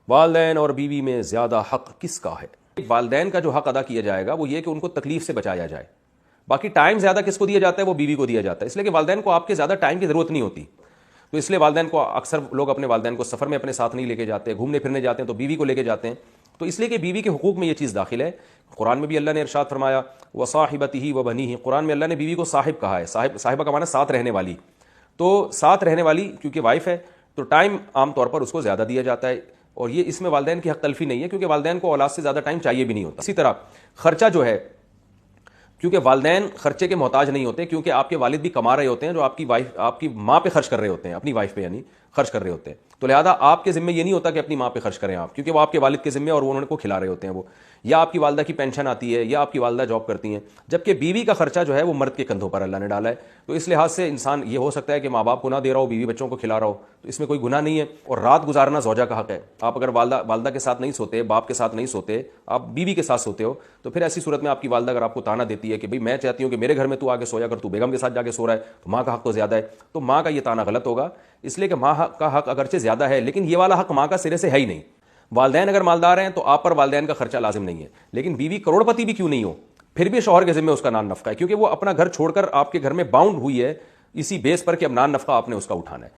والدین اور بیوی میں زیادہ حق کس کا ہے؟ والدین کا جو حق ادا کیا جائے گا وہ یہ کہ ان کو تکلیف سے بچایا جائے. باقی ٹائم زیادہ کس کو دیا جاتا ہے؟ وہ بیوی کو دیا جاتا ہے، اس لیے کہ والدین کو آپ کے زیادہ ٹائم کی ضرورت نہیں ہوتی. تو اس لیے والدین کو اکثر لوگ اپنے والدین کو سفر میں اپنے ساتھ نہیں لے کے جاتے، گھومنے پھرنے جاتے ہیں تو بیوی کو لے کے جاتے ہیں. تو اس لیے کہ بیوی کے حقوق میں یہ چیز داخل ہے. قرآن میں بھی اللہ نے ارشاد فرمایا وصاحبتہ وبنیہ، قرآن میں اللہ نے بیوی کو صاحب کہا ہے. صاحبہ کا معنی ساتھ رہنے والی. تو ساتھ رہنے والی کیونکہ وائف ہے تو ٹائم عام طور پر اس کو زیادہ دیا جاتا ہے، اور یہ اس میں والدین کی حق تلفی نہیں ہے کیونکہ والدین کو اولاد سے زیادہ ٹائم چاہیے بھی نہیں ہوتا. اسی طرح خرچہ جو ہے، کیونکہ والدین خرچے کے محتاج نہیں ہوتے، کیونکہ آپ کے والد بھی کما رہے ہوتے ہیں جو آپ کی ماں پہ خرچ کر رہے ہوتے ہیں، اپنی وائف پہ یعنی خرچ کر رہے ہوتے ہیں. تو لہذا آپ کے ذمہ یہ نہیں ہوتا کہ اپنی ماں پہ خرچ کریں آپ، کیونکہ وہ آپ کے والد کے ذمہ اور وہ انہوں کو کھلا رہے ہوتے ہیں. وہ یا آپ کی والدہ کی پینشن آتی ہے یا آپ کی والدہ جاب کرتی ہیں، جبکہ بیوی کا خرچہ جو ہے وہ مرد کے کندھوں پر اللہ نے ڈالا ہے. تو اس لحاظ سے انسان یہ ہو سکتا ہے کہ ماں باپ کو نہ دے رہا ہو، بیوی بچوں کو کھلا رہا ہو، تو اس میں کوئی گناہ نہیں ہے. اور رات گزارنا زوجہ کا حق ہے. آپ اگر والدہ کے ساتھ نہیں سوتے، باپ کے ساتھ نہیں سوتے، آپ بیوی کے ساتھ سوتے ہو، تو پھر ایسی صورت میں آپ کی والدہ اگر آپ کو تانا دیتی ہے کہ بھئی میں چاہتی ہوں کہ میرے گھر میں تو آ کے سویا کر، تو بیگم کے ساتھ جا کے سو رہا ہے، تو ماں کا حق تو زیادہ ہے. تو ماں کا یہ تانا غلط ہوگا، اس لیے کہ ماں کا حق اگرچہ زیادہ ہے لیکن یہ والا حق ماں کا سرے سے ہے ہی نہیں. والدین اگر مالدار ہیں تو آپ پر والدین کا خرچہ لازم نہیں ہے، لیکن بیوی کروڑ پتی بھی کیوں نہیں ہو پھر بھی شوہر کے ذمہ اس کا نان نفقہ ہے، کیونکہ وہ اپنا گھر چھوڑ کر آپ کے گھر میں باؤنڈ ہوئی ہے اسی بیس پر کہ اب نان نفقہ آپ نے اس کا اٹھانا ہے.